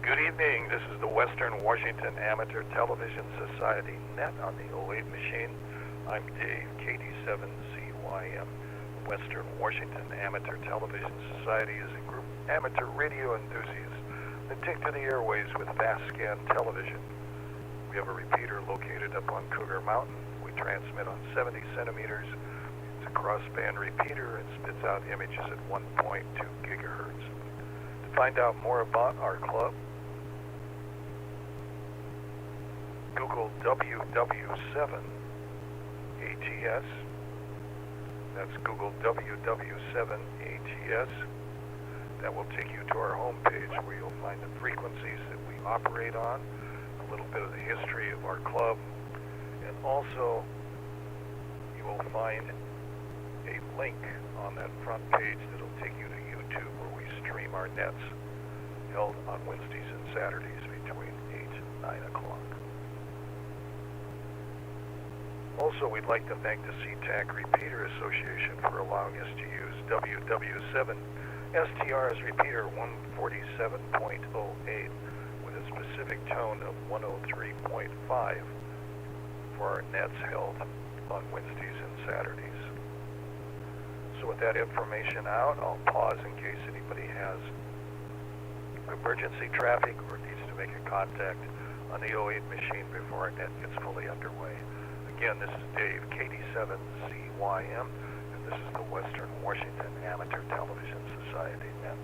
Good evening. This is the Western Washington Amateur Television Society net on the 08 machine. I'm Dave, KD7CYM. Western Washington Amateur Television Society is a group of amateur radio enthusiasts that take to the airways with fast scan television. We have a repeater located up on Cougar Mountain. We transmit on 70 centimeters. It's a crossband repeater and spits out images at 1.2 gigahertz. To find out more about our club, Google WW7ATS. That's Google WW7ATS. That will take you to our homepage where you'll find the frequencies that we operate on, a little bit of the history of our club, and also you will find a link on that front page that will take you to YouTube where we stream our nets held on Wednesdays and Saturdays between 8 and 9 o'clock. Also, we'd like to thank the SeaTac Repeater Association for allowing us to use WW7STR's repeater 147.08 with a specific tone of 103.5 for our nets held on Wednesdays and Saturdays. So with that information out, I'll pause in case anybody has emergency traffic or needs to make a contact on the 08 machine before our net gets fully underway. Again, this is Dave, KD7CYM, and this is the Western Washington Amateur Television Society net.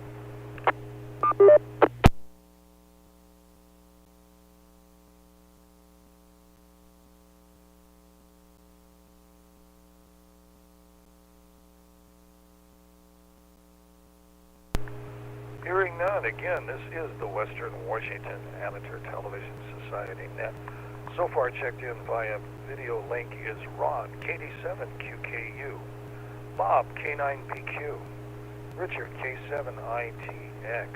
Hearing none, again, this is the Western Washington Amateur Television Society net. So far checked in via video link is Ron, KD7QKU, Bob, K9PQ, Richard, K7ITX,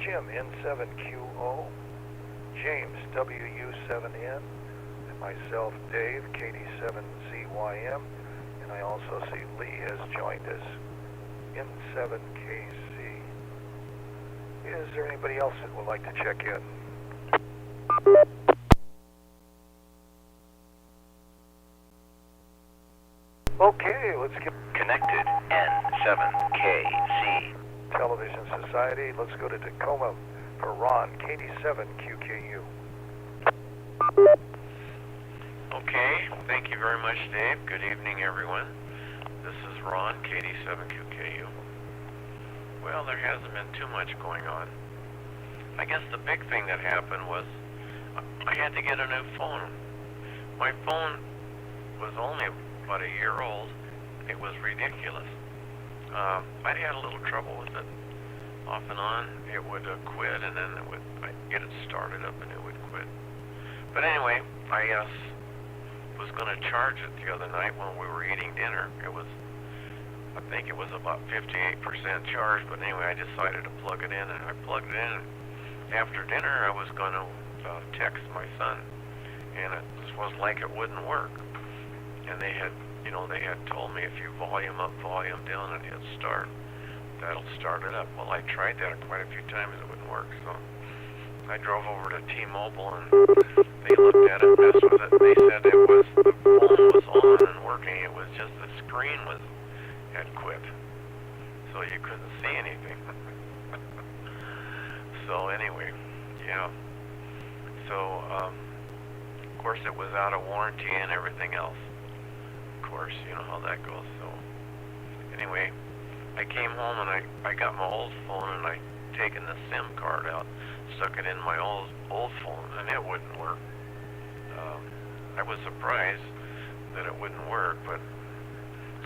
Jim, N7QO, James, WU7N, and myself, Dave, KD7CYM, and I also see Lee has joined us, N7KC. Is there anybody else that would like to check in? Okay, let's get connected. N7KC Television Society. Let's go to Tacoma for Ron, KD7QKU. Okay, thank you very much, Dave. Good evening, everyone. This is Ron, KD7QKU. Well, there hasn't been too much going on. I guess the big thing that happened was I had to get a new phone. My phone was only about a year old. It was ridiculous. I'd had a little trouble with it. Off and on, it would quit, and then I'd get it started up, and it would quit. But anyway, I was going to charge it the other night when we were eating dinner. I think it was about 58% charged, but anyway, I decided to plug it in, and I plugged it in. After dinner, I was going to text my son, and it was like it wouldn't work. And they had told me if you volume up, volume down, and hit start, that'll start it up. Well, I tried that quite a few times, it wouldn't work, so I drove over to T-Mobile, and they looked at it, messed with it, and they said the phone was on and working, it was just the screen had quit, so you couldn't see anything. So anyway, yeah, so of course it was out of warranty and everything else. Of course, you know how that goes. So anyway, I came home and I got my old phone, and I taken the SIM card out, stuck it in my old phone, and it wouldn't work. I was surprised that it wouldn't work, but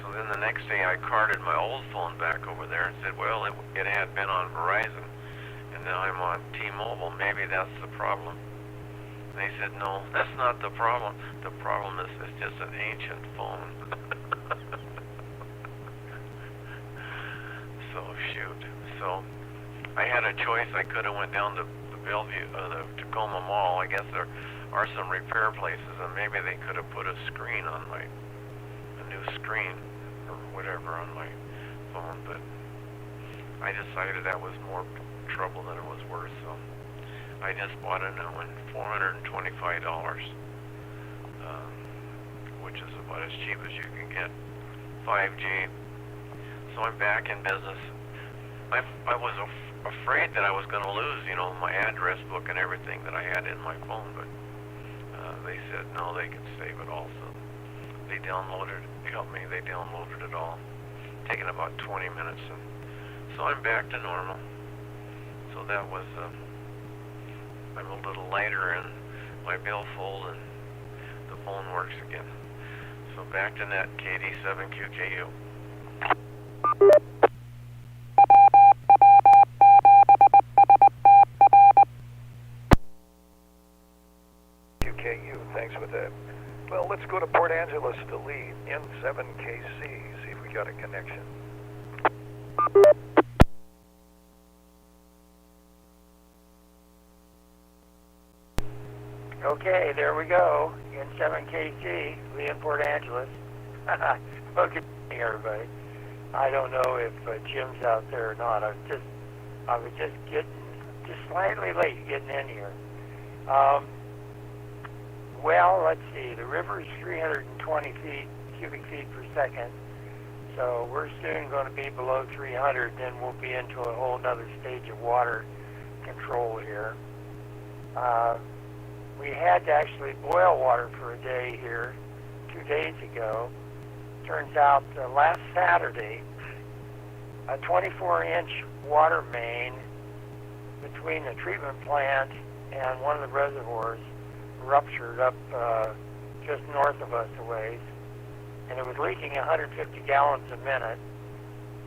so then the next day I carded my old phone back over there and said, well, it had been on Verizon, and now I'm on T-Mobile. Maybe that's the problem. They said, no, that's not the problem. The problem is it's just an ancient phone. So, shoot. So, I had a choice. I could have went down to the Bellevue, the Tacoma Mall. I guess there are some repair places, and maybe they could have put a screen on a new screen or whatever on my phone, but I decided that was more trouble than it was worth, so I just bought a new one, $425, which is about as cheap as you can get 5G. So I'm back in business. I was afraid that I was going to lose, you know, my address book and everything that I had in my phone, but they said no, they could save it all. So they helped me, they downloaded it all, taking about 20 minutes, and so I'm back to normal. So that was, I'm a little lighter in my billfold, and the phone works again. So back to net, KD7QKU. QKU, thanks for that. Well, let's go to Port Angeles to lead, N7KC, see if we got a connection. Okay, there we go. N7KC, Lee in Port Angeles. Well, good evening, everybody. I don't know if Jim's out there or not. I was just slightly late getting in here. Well, let's see. The river is 320 cubic feet per second. So we're soon going to be below 300. Then we'll be into a whole other stage of water control here. We had to actually boil water for a day here 2 days ago. Turns out last Saturday, a 24-inch water main between the treatment plant and one of the reservoirs ruptured up just north of us a ways, and it was leaking 150 gallons a minute.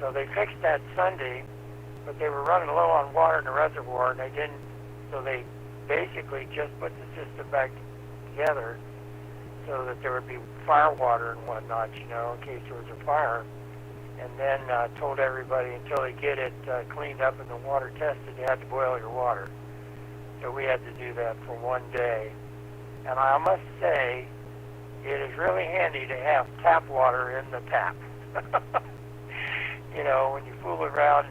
So they fixed that Sunday, but they were running low on water in the reservoir, and they didn't, so they basically just put the system back together so that there would be fire water and whatnot, you know, in case there was a fire. And then told everybody until they get it cleaned up and the water tested, you had to boil your water. So we had to do that for 1 day. And I must say, it is really handy to have tap water in the tap. You know, when you fool around.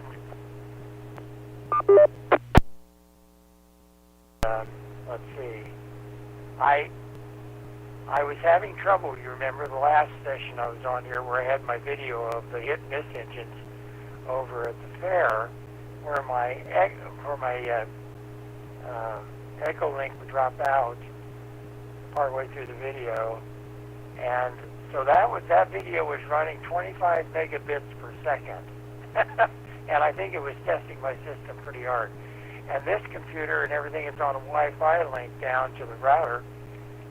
Let's see. I was having trouble, you remember the last session I was on here where I had my video of the hit and miss engines over at the fair, where my echo link would drop out partway through the video, and so that video was running 25 megabits per second, and I think it was testing my system pretty hard. And this computer and everything is on a Wi-Fi link down to the router,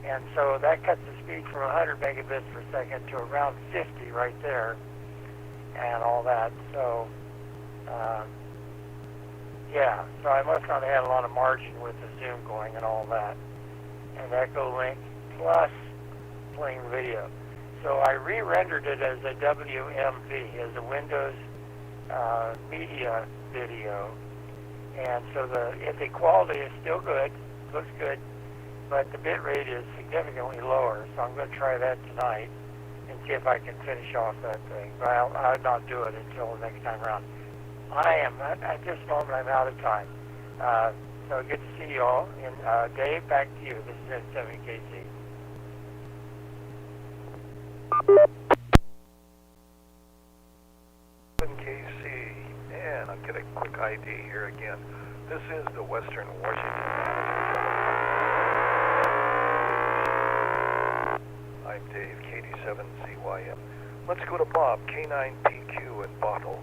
and so that cuts the speed from 100 megabits per second to around 50 right there, and all that. So, yeah, so I must not have had a lot of margin with the Zoom going and all that. And Echo Link plus playing video. So I re-rendered it as a WMV, as a Windows media video. And so the quality is still good, looks good, but the bit rate is significantly lower. So I'm going to try that tonight and see if I can finish off that thing. But I'll not do it until the next time around. At this moment, I'm out of time. So good to see you all. And Dave, back to you. This is N7KC. KC, and I'll get a quick ID here again. This is the Western Washington. I'm Dave, KD7CYM. Let's go to Bob, K9PQ in Bottle.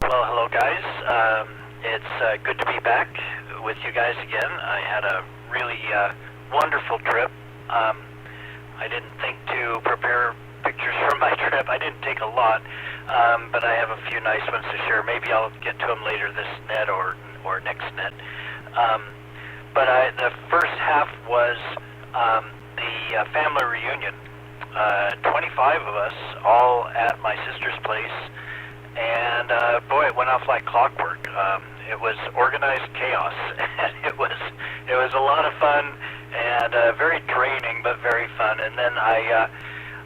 Well, hello guys. It's good to be back with you guys again. I had a really wonderful trip. I didn't think to prepare pictures from my trip. I didn't take a lot, but I have a few nice ones to share. Maybe I'll get to them later this net or next net. But the first half was the family reunion. 25 of us, all at my sister's place, and boy, it went off like clockwork. It was organized chaos, and it was a lot of fun and very draining, but very fun. And then I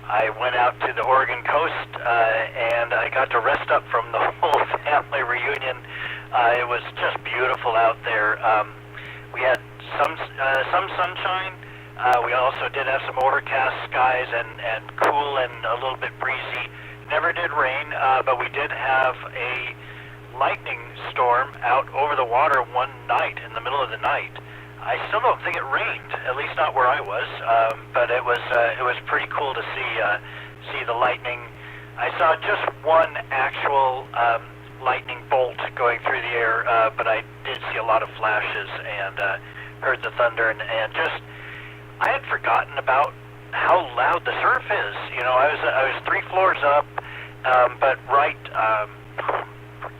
I went out to the Oregon coast, and I got to rest up from the whole family reunion. It was just beautiful out there. We had some sunshine. We also did have some overcast skies and cool and a little bit breezy. Never did rain, but we did have a lightning storm out over the water one night in the middle of the night. I still don't think it rained, at least not where I was, but it was pretty cool to see the lightning. I saw just one actual lightning bolt going through the air, but I did see a lot of flashes and heard the thunder and just I had forgotten about how loud the surf is. You know, I was 3 floors up, but right a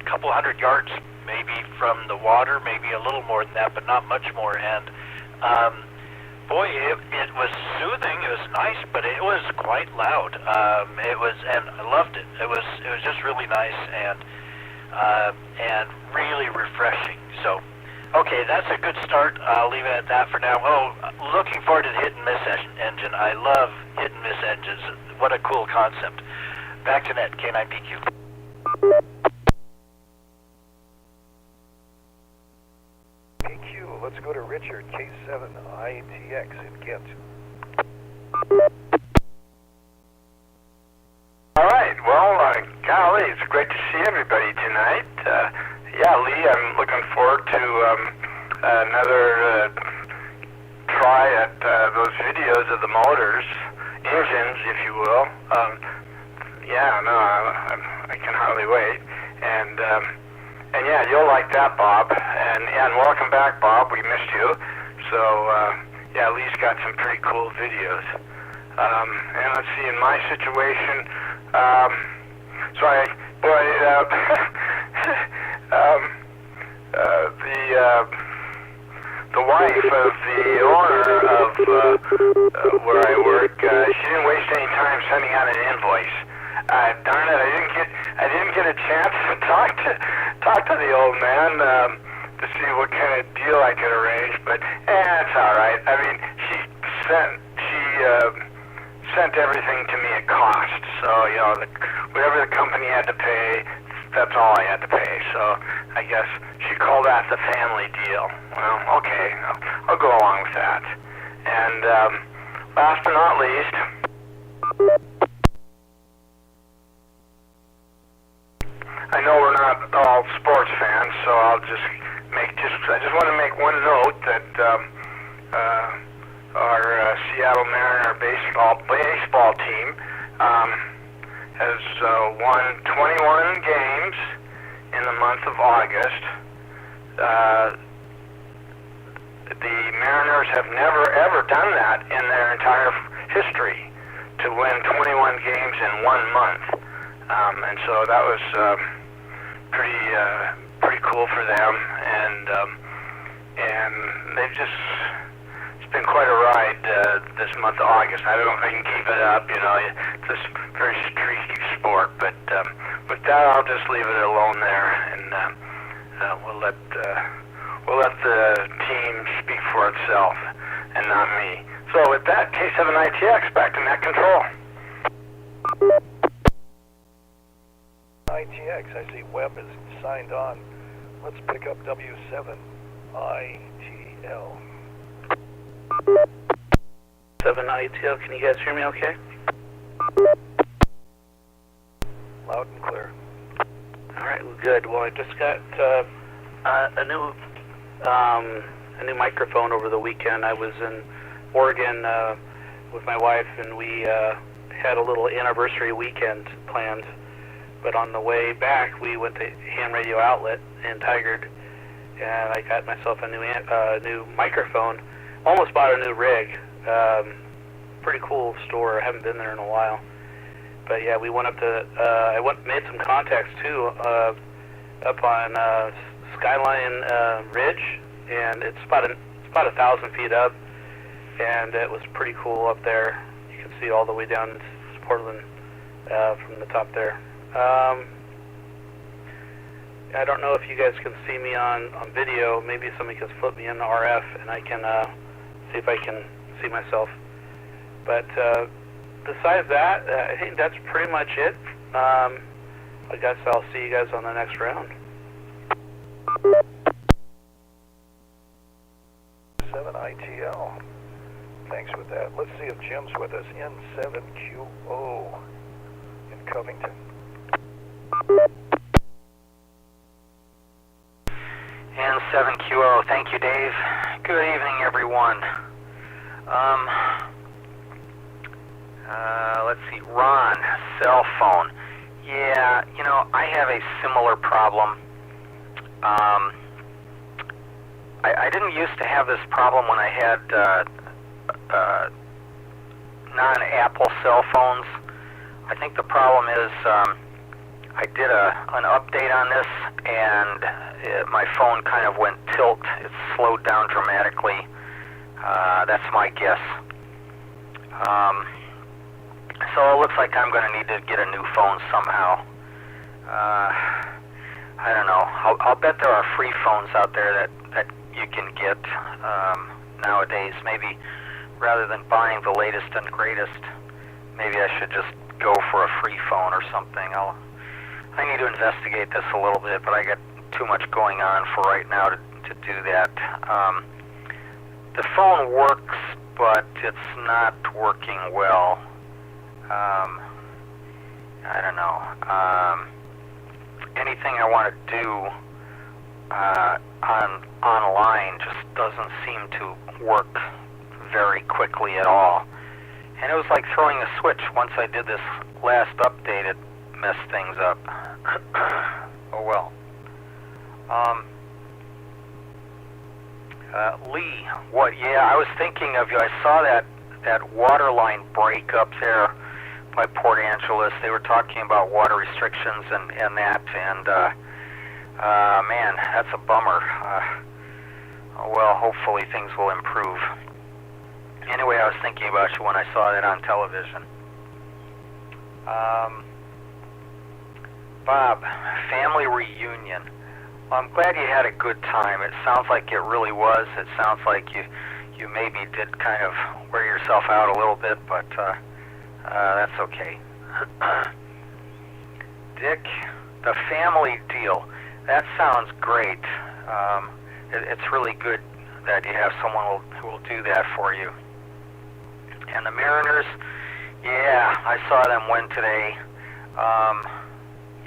couple hundred yards maybe from the water, maybe a little more than that, but not much more. And boy, it was soothing. It was nice, but it was quite loud. And I loved it. It was just really nice and really refreshing. So, okay, that's a good start. I'll leave it at that for now. Oh, looking forward to the hit and miss engine. I love hit and miss engines. What a cool concept. Back to net, K9PQ. PQ, let's go to Richard, K7ATS in Kent. All right, well, golly, it's great to see everybody tonight. Yeah, Lee, I'm looking forward to another try at those videos of the motors, engines, if you will. Yeah, no, I can hardly wait. And yeah, you'll like that, Bob. And welcome back, Bob. We missed you. So, yeah, Lee's got some pretty cool videos. And let's see, in my situation, the wife of the owner of where I work, she didn't waste any time sending out an invoice. Darn it, I didn't get a chance to talk to the old man to see what kind of deal I could arrange, but it's all right. I mean, she sent everything to me at cost, so you know, whatever the company had to pay, that's all I had to pay. So I guess she called that the family deal. Well, okay, I'll go along with that. And last but not least, I know we're not all sports fans, so I just want to make one note that our Seattle Mariner baseball team has won 21 games in the month of August. The Mariners have never ever done that in their entire history, to win 21 games in 1 month. And so that was pretty cool for them, and they've just, it's been quite a ride this month of August. I don't know if I can keep it up, you know, it's a very streaky sport, but with that I'll just leave it alone there, and we'll let the team speak for itself and not me. So with that, K7ITX, back to net control. ITX, I see Webb is signed on. Let's pick up W7ATL. 7ITL, can you guys hear me okay? Loud and clear. Alright, well, good. Well, I just got a new microphone over the weekend. I was in Oregon with my wife, and we had a little anniversary weekend planned. But on the way back, we went to Ham Radio Outlet in Tigard, and I got myself a new microphone. Almost bought a new rig. Pretty cool store. I haven't been there in a while. But yeah, we went up to. I made some contacts too up on Skyline Ridge, and it's about 1,000 feet up, and it was pretty cool up there. You can see all the way down to Portland from the top there. I don't know if you guys can see me on video. Maybe somebody can flip me into RF and I can see if I can see myself. But besides that, I think that's pretty much it. I guess I'll see you guys on the next round. 7ITL. Thanks with that. Let's see if Jim's with us. N7QO in Covington. N7QO. Thank you, Dave. Good evening, everyone. Let's see. Ron, cell phone. Yeah, you know, I have a similar problem. I didn't used to have this problem when I had non-Apple cell phones. I think the problem is I did an update on this, and my phone kind of went tilt. It slowed down dramatically. That's my guess. So it looks like I'm going to need to get a new phone somehow. I don't know. I'll bet there are free phones out there that you can get nowadays. Maybe rather than buying the latest and greatest, maybe I should just go for a free phone or something. I need to investigate this a little bit, but I got too much going on for right now to do that. The phone works, but it's not working well. I don't know. Anything I want to do online just doesn't seem to work very quickly at all. And it was like throwing a switch. Once I did this last update, it messed things up. Oh well. Lee, what? Yeah, I was thinking of you. I saw that water line break up there by Port Angeles. They were talking about water restrictions and that, and man, that's a bummer. Well, hopefully things will improve. Anyway, I was thinking about you when I saw that on television. Bob, family reunion. Well, I'm glad you had a good time. It sounds like it really was. It sounds like you maybe did kind of wear yourself out a little bit, but that's okay. Dick, the family deal. That sounds great. It's really good that you have someone who will do that for you. And the Mariners, yeah, I saw them win today.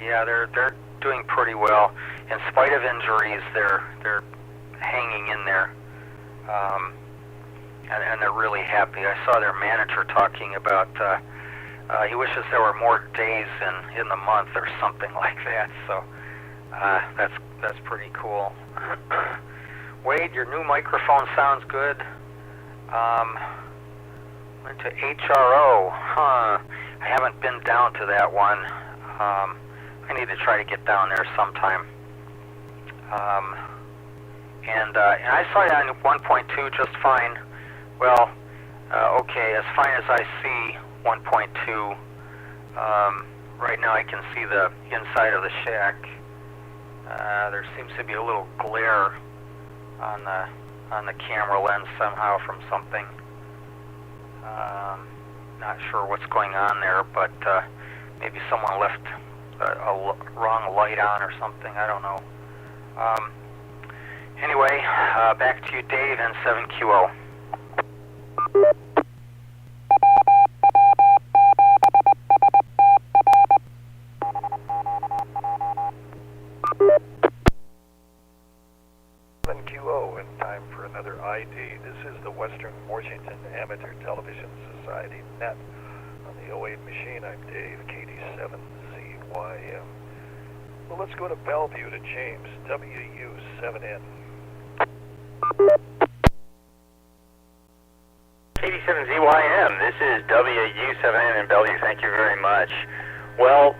Yeah, they're doing pretty well. In spite of injuries, they're hanging in there. And they're really happy. I saw their manager talking about he wishes there were more days in the month or something like that. So that's pretty cool. Wade, your new microphone sounds good. Went to HRO. Huh. I haven't been down to that one. I need to try to get down there sometime. And I saw it on 1.2 just fine. Well, okay, as fine as I see 1.2. Right now I can see the inside of the shack. There seems to be a little glare on the camera lens somehow from something. Not sure what's going on there, but maybe someone left a wrong light on or something. I don't know. Anyway, back to you, Dave, N7QO. QO, and time for another ID. This is the Western Washington Amateur Television Society net on the 08 machine. I'm Dave, KD7ZYM. Well, let's go to Bellevue to James, WU7N. KD7ZYM, this is WU7N in Bellevue. Thank you very much. Well,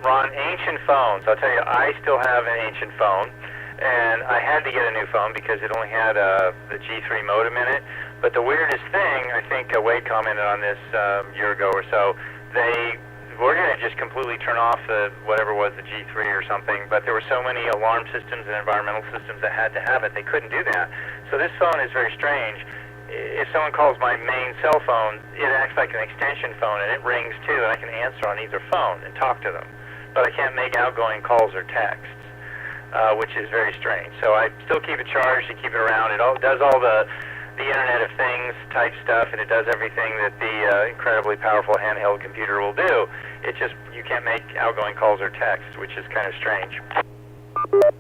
Ron, ancient phones. I'll tell you, I still have an ancient phone. And I had to get a new phone because it only had the G3 modem in it. But the weirdest thing, I think Wade commented on this a year ago or so, they were going to just completely turn off the whatever was the G3 or something, but there were so many alarm systems and environmental systems that had to have it, they couldn't do that. So this phone is very strange. if someone calls my main cell phone, it acts like an extension phone, and it rings too, and I can answer on either phone and talk to them. But I can't make outgoing calls or texts, which is very strange. So I still keep it charged and keep it around. It does all the Internet of Things type stuff, and it does everything that the incredibly powerful handheld computer will do. It just, you can't make outgoing calls or texts, which is kind of strange. You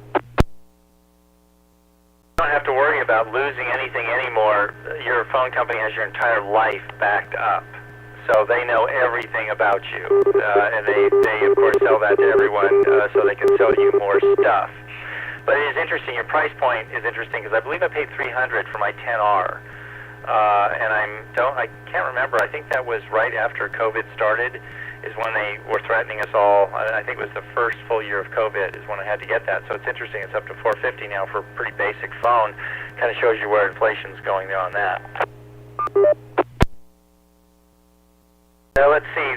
don't have to worry about losing anything anymore. Your phone company has your entire life backed up. So they know everything about you, and they of course sell that to everyone so they can sell you more stuff. But it is interesting. Your price point is interesting because I believe I paid $300 for my 10R, and I can't remember. I think that was right after COVID started, is when they were threatening us all. I think it was the first full year of COVID is when I had to get that. So it's interesting. It's up to $450 now for a pretty basic phone. Kind of shows you where inflation's going there on that. Let's see,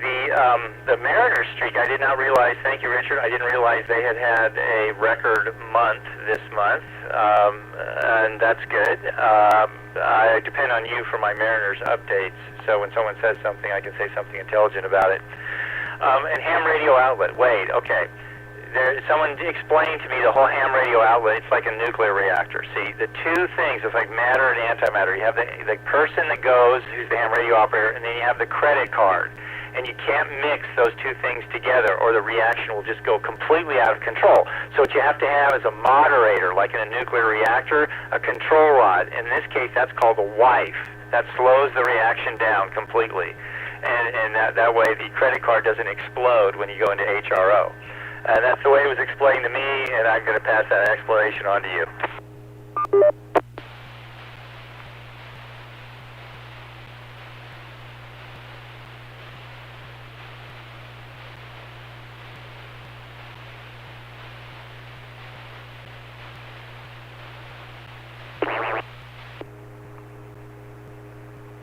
the Mariners streak, I did not realize, thank you Richard, I didn't realize they had a record month this month, and that's good. I depend on you for my Mariners updates, so when someone says something, I can say something intelligent about it. And ham radio outlet, wait, okay. Someone explained to me the whole ham radio outlet, it's like a nuclear reactor. See, the two things, it's like matter and antimatter. You have the person that goes, who's the ham radio operator, and then you have the credit card. And you can't mix those two things together or the reaction will just go completely out of control. So what you have to have is a moderator, like in a nuclear reactor, a control rod. In this case, that's called a wife. That slows the reaction down completely. And that way the credit card doesn't explode when you go into HRO. That's the way it was explained to me, and I'm going to pass that explanation on to you.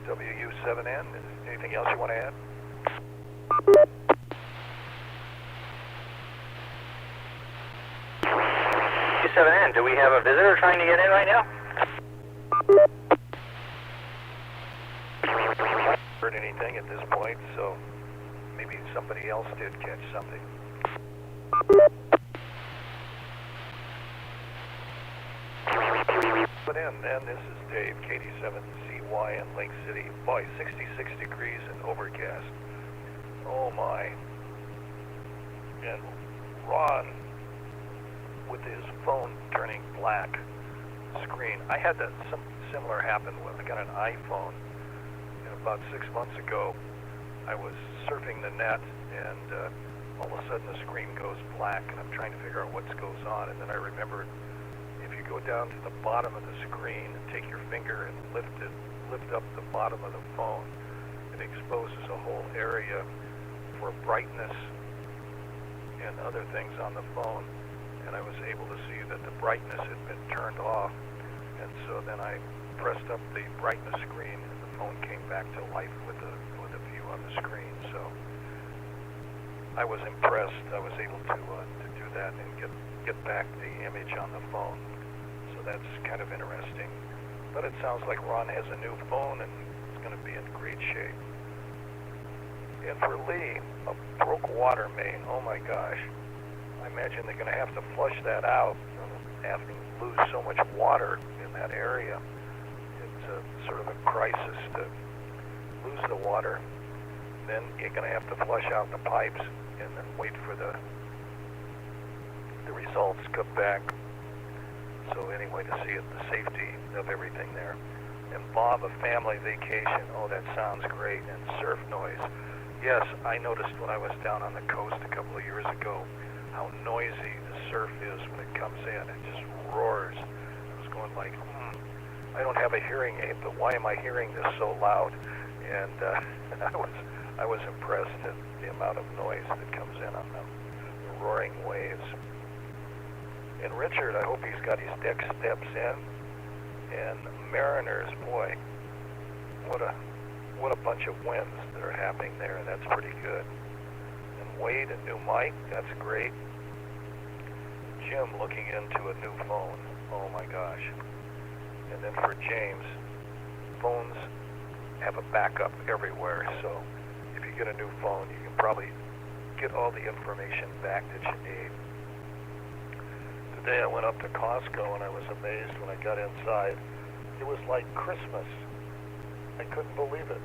WW7N, anything else you want to add? WW7N, do we have a visitor trying to get in right now? Heard anything at this point, so maybe somebody else did catch something. But then this is Dave, KD7CY in Lake City. Boy, 66 degrees and overcast. Oh my. And Ron, with his phone turning black screen. I had that similar happen when I got an iPhone. And about 6 months ago, I was surfing the net, and all of a sudden the screen goes black, and I'm trying to figure out what goes on. And then I remembered, if you go down to the bottom of the screen and take your finger and lift up the bottom of the phone, it exposes a whole area for brightness and other things on the phone. And I was able to see that the brightness had been turned off. And so then I pressed up the brightness screen, and the phone came back to life with a view on the screen. So I was impressed. I was able to do that and get back the image on the phone. So that's kind of interesting. But it sounds like Ron has a new phone, and it's going to be in great shape. And for Lee, a broke water main. Oh my gosh. I imagine they're going to have to flush that out, having to lose so much water in that area. It's a sort of a crisis to lose the water. Then you're going to have to flush out the pipes and then wait for the results to come back. So anyway, to see the safety of everything there. And Bob, a family vacation. Oh, that sounds great. And surf noise. Yes, I noticed when I was down on the coast a couple of years ago how noisy the surf is when it comes in. It just roars. I was going like, I don't have a hearing aid, but why am I hearing this so loud? And I was impressed at the amount of noise that comes in on the roaring waves. And Richard, I hope he's got his deck steps in. And Mariners, boy, what a bunch of wins that are happening there. That's pretty good. And Wade, a new mic, that's great. Jim looking into a new phone. Oh my gosh. And then for James, phones have a backup everywhere, so if you get a new phone, you can probably get all the information back that you need. Today I went up to Costco and I was amazed when I got inside. It was like Christmas. I couldn't believe it.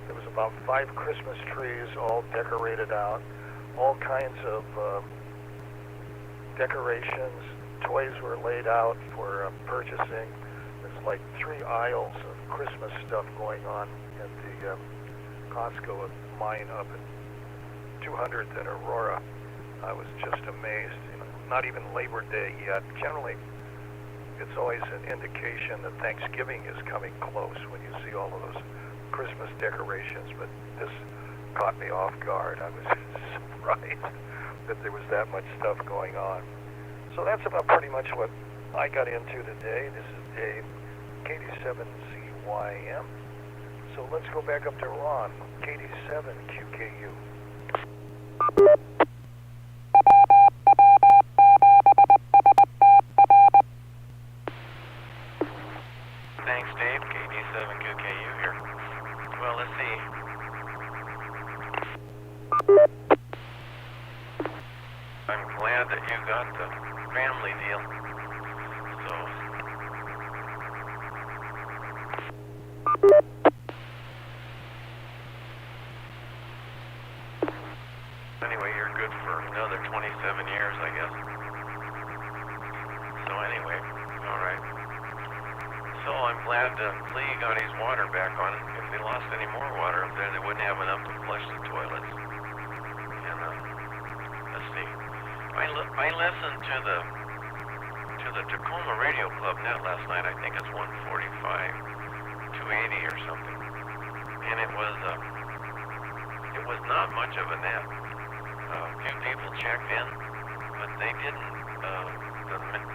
There was about 5 Christmas trees all decorated out, all kinds of decorations. Toys were laid out for purchasing. There's like 3 aisles of Christmas stuff going on at the Costco of mine up at 200th and Aurora. I was just amazed. You know, not even Labor Day yet. Generally, it's always an indication that Thanksgiving is coming close when you see all of those Christmas decorations, but this caught me off guard. I was surprised that there was that much stuff going on. So that's about pretty much what I got into today. This is Dave, KD7CYM. So let's go back up to Ron, KD7QKU. Thanks, Dave. KD7QKU here. Well, let's see. I'm glad that you got the family deal. So, anyway, you're good for another 27 years, I guess. So anyway, all right. So I'm glad Lee got his water back on. If they lost any more water up there, they wouldn't have enough to flush the toilets. And let's see. I listened to the Tacoma Radio Club net last night. I think it's 145, 280 or something. And it was not much of a net. A few people checked in, but they didn't.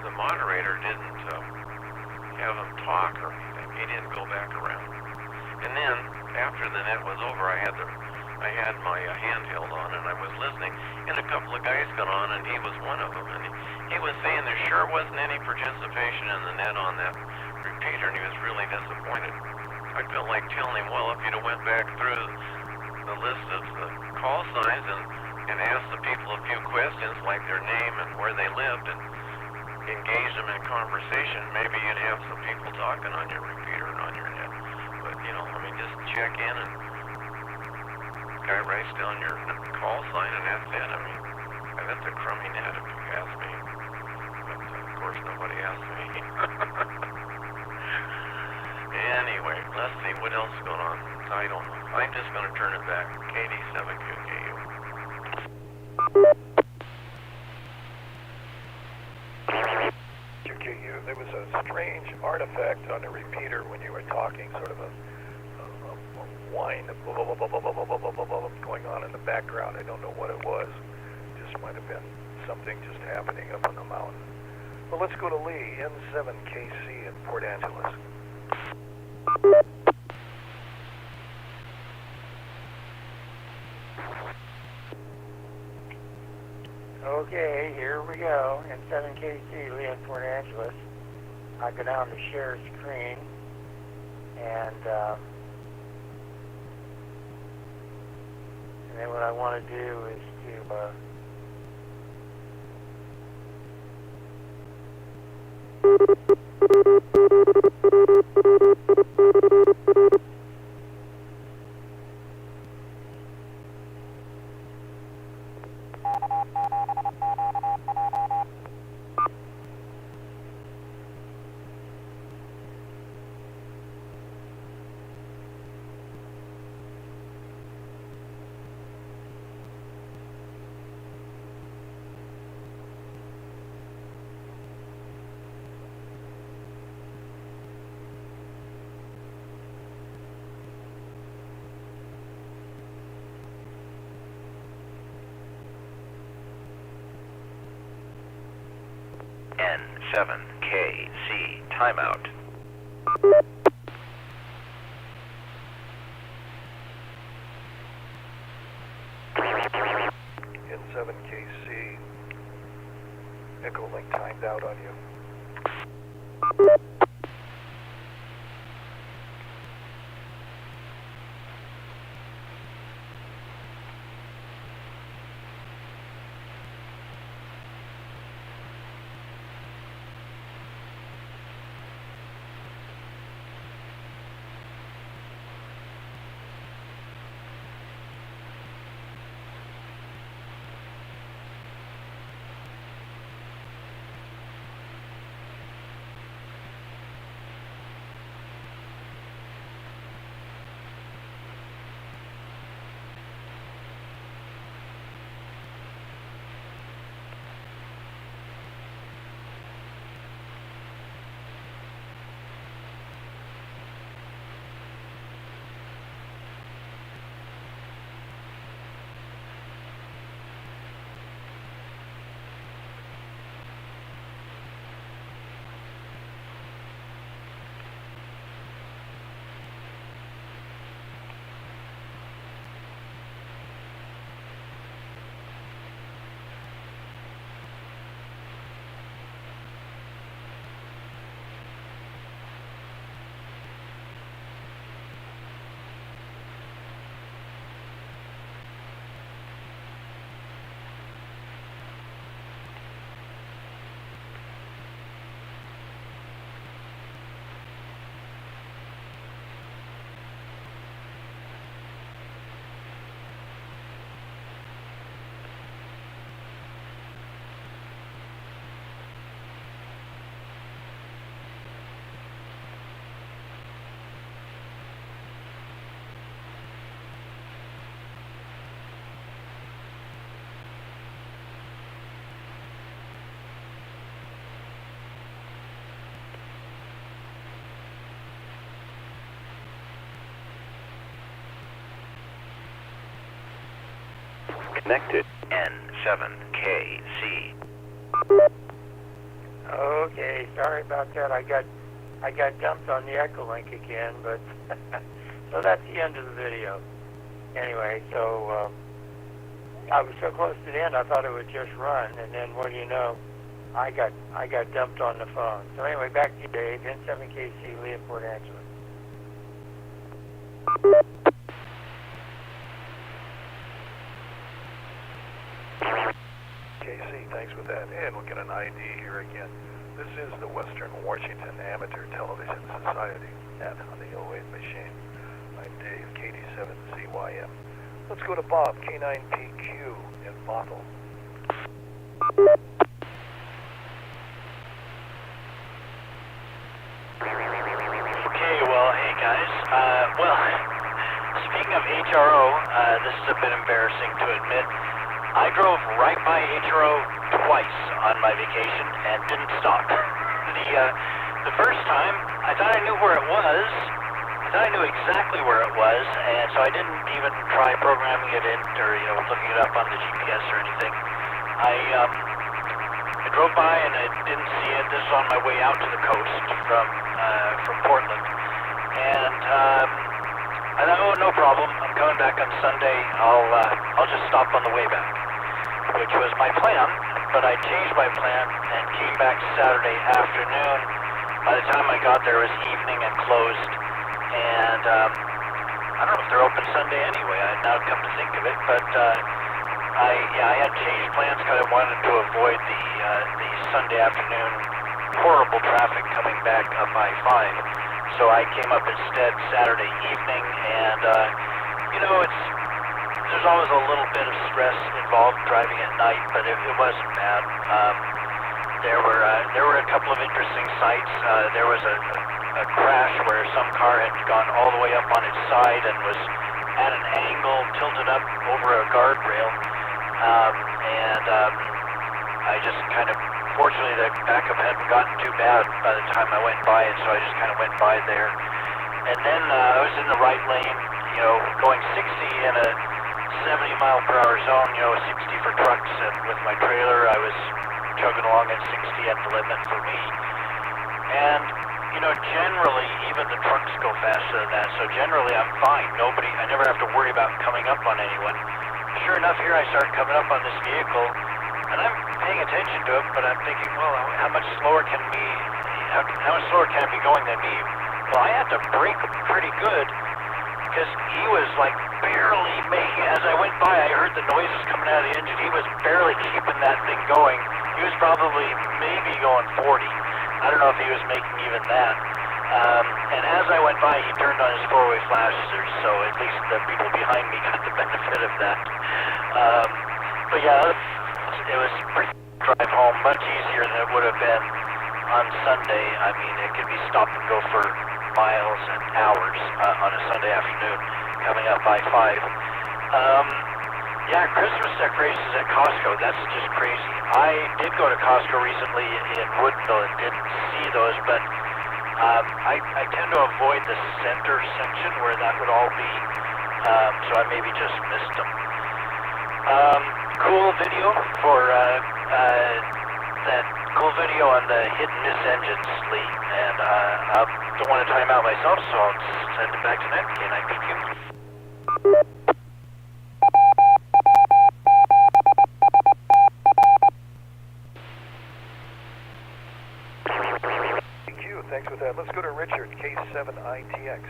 The moderator didn't have them talk or anything. He didn't go back around. And then after the net was over, I had my handheld on and I was listening, and a couple of guys got on, and he was one of them, and he was saying there sure wasn't any participation in the net on that repeater, and he was really disappointed. I felt like telling him, well, if you'd have went back through the list of the call signs and asked the people a few questions like their name and where they lived and engaged them in conversation, maybe you'd have some people talking on your repeater and on your net. But, you know, I mean, just check in and guy writes down your call sign and that's it. I mean, that's a crummy net if you ask me. But, of course, nobody asked me. Anyway, let's see what else is going on. I don't know. I'm just going to turn it back. KD7QKU. QKU, there was a strange artifact on the repeater when you were talking, sort of a whine going on in the background. I don't know what it was. Just might have been something just happening up on the mountain. Well, let's go to Lee, N7KC in Port Angeles. Okay, here we go. In 7KC, Lee in Port Angeles. I go down to share screen, and then what I want to do is to N7KC timeout. N7KC, Echo Link timed out on you. Connected. N7KC. Okay, sorry about that. I got dumped on the Echolink again, but so that's the end of the video. Anyway, so I was so close to the end, I thought it would just run, and then what do you know? I got dumped on the phone. So anyway, back to you, Dave. N7KC, Lee at Port Angeles. KC, thanks for that. And we'll get an ID here again. This is the Western Washington Amateur Television Society net on the 08 machine. I'm Dave, KD7CYM. Let's go to Bob, K9PQ in Bottle. Okay, well, hey guys. Speaking of HRO, this is a bit embarrassing to admit. I drove right by HRO twice on my vacation and didn't stop. The first time, I thought I knew where it was. I thought I knew exactly where it was, and so I didn't even try programming it in or looking it up on the GPS or anything. I drove by and I didn't see it. This was on my way out to the coast from Portland, and I thought, oh, no problem. I'm coming back on Sunday. I'll just stop on the way back, which was my plan. But I changed my plan and came back Saturday afternoon. By the time I got there, it was evening and closed. And I don't know if they're open Sunday anyway. I now come to think of it, but I had changed plans because I wanted to avoid the Sunday afternoon horrible traffic coming back up I-5. So I came up instead Saturday evening, and there's always a little bit of stress involved driving at night, but it wasn't bad. There were a couple of interesting sights. There was a crash where some car had gone all the way up on its side and was at an angle, tilted up over a guardrail, and I just kind of, fortunately the backup hadn't gotten too bad by the time I went by it, so I just kind of went by there. And then I was in the right lane, going 60 in a 70-mile-per-hour zone, 60 for trucks, and with my trailer I was chugging along at 60 at the limit for me. And, generally, even the trucks go faster than that, so generally I'm fine. I never have to worry about coming up on anyone. Sure enough, here I start coming up on this vehicle, and I'm paying attention to it, but I'm thinking, well, how much slower can it be going than me? Well, I had to brake pretty good, because he was like barely making, as I went by, I heard the noises coming out of the engine. He was barely keeping that thing going. He was probably maybe going 40. I don't know if he was making even that. And as I went by, he turned on his four-way flashers, so at least the people behind me got the benefit of that. But yeah, it was a pretty drive home, much easier than it would have been on Sunday. I mean, it could be stop and go for miles and hours on a Sunday afternoon coming up I-5. Yeah, Christmas decorations at Costco, that's just crazy. I did go to Costco recently in Woodville and didn't see those, but I tend to avoid the center section where that would all be, so I maybe just missed them. Cool video for that cool video on the hit and miss engines, Lee, and I don't want to time out myself, so I'll send it back to them. K9PQ. Thanks with that. Let's go to Richard, K7ITX.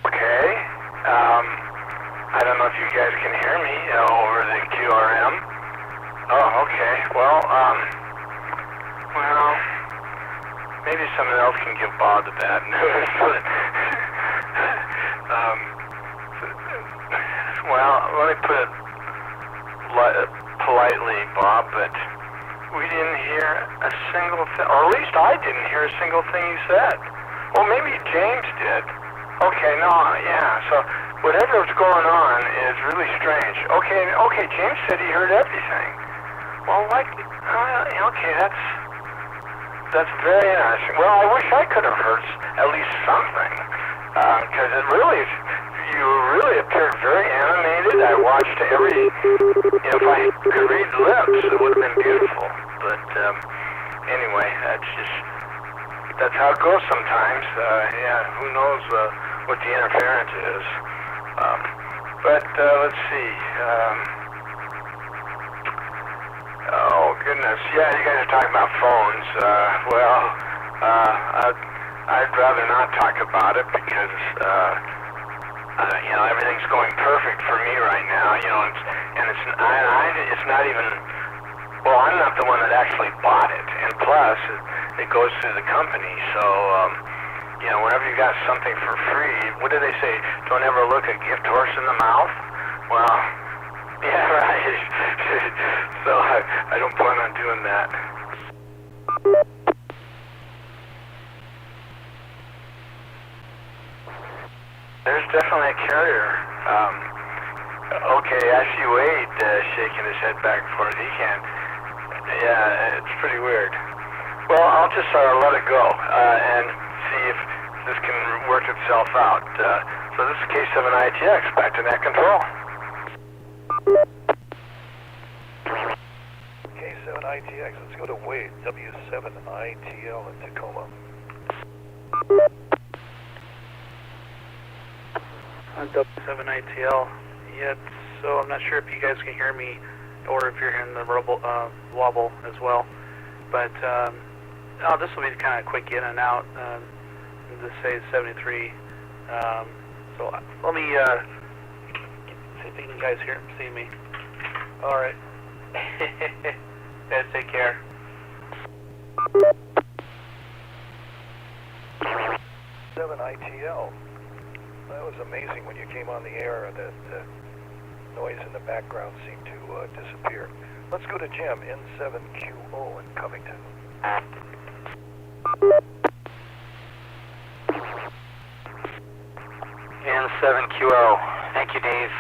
Okay. I don't know if you guys can hear me over the QRM. Oh, okay. Well, maybe someone else can give Bob the bad news. Well, let me put it politely, Bob, but we didn't hear a single thing, or at least I didn't hear a single thing you said. Well, maybe James did. Okay, no, yeah, so whatever was going on is really strange. Okay, James said he heard everything. Well, okay, that's very interesting. Well, I wish I could have heard at least something, because you really appeared very animated. I watched if I could read lips, it would have been beautiful. But anyway, that's how it goes sometimes. Yeah, who knows what the interference is. But let's see. Oh goodness, yeah, you guys are talking about phones. I'd rather not talk about it because everything's going perfect for me right now. It's not even. Well, I'm not the one that actually bought it, and plus it goes through the company. So whenever you got something for free, what do they say? Don't ever look a gift horse in the mouth. Well, yeah, right. So I don't plan on doing that. There's definitely a carrier. Okay, I see Wade shaking his head back and forth. He can't. Yeah, it's pretty weird. Well, I'll just let it go and see if this can work itself out. So this is K7ITX, back to net control. K7ITX, let's go to Wade, W7ITL in Tacoma. W7ATL. Yeah, so I'm not sure if you guys can hear me or if you're hearing the wobble as well. But this will be kind of quick in and out. This say 73. So let me see if you guys see me. All right. Guys, take care. 7ITL. That was amazing when you came on the air. That noise in the background seemed to disappear. Let's go to Jim, N7QO in Covington. N7QO. Thank you, Dave.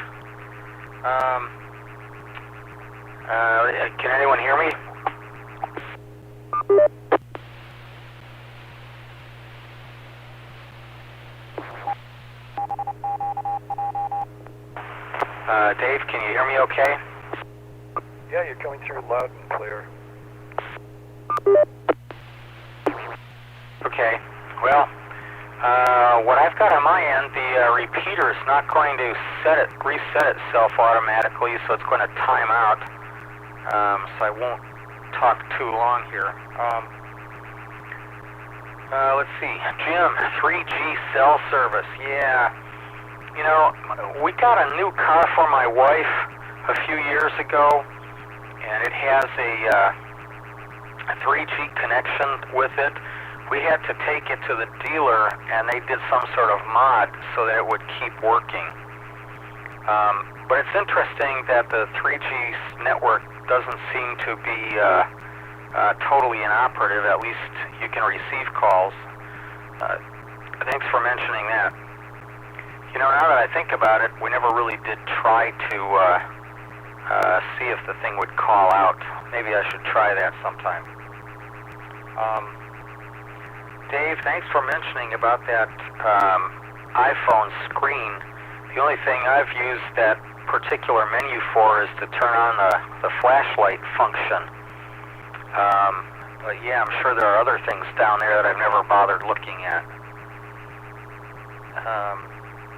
Can anyone hear me? Dave, can you hear me okay? Yeah, you're coming through loud and clear. Okay. Well, what I've got on my end, the repeater is not going to reset itself automatically, so it's going to time out. So I won't talk too long here. Let's see. Jim, 3G cell service. Yeah. We got a new car for my wife a few years ago, and it has a 3G connection with it. We had to take it to the dealer, and they did some sort of mod so that it would keep working. But it's interesting that the 3G network doesn't seem to be totally inoperative. At least you can receive calls. Thanks for mentioning that. Now that I think about it, we never really did try to see if the thing would call out. Maybe I should try that sometime. Dave, thanks for mentioning about that iPhone screen. The only thing I've used that particular menu for is to turn on the flashlight function. But yeah, I'm sure there are other things down there that I've never bothered looking at.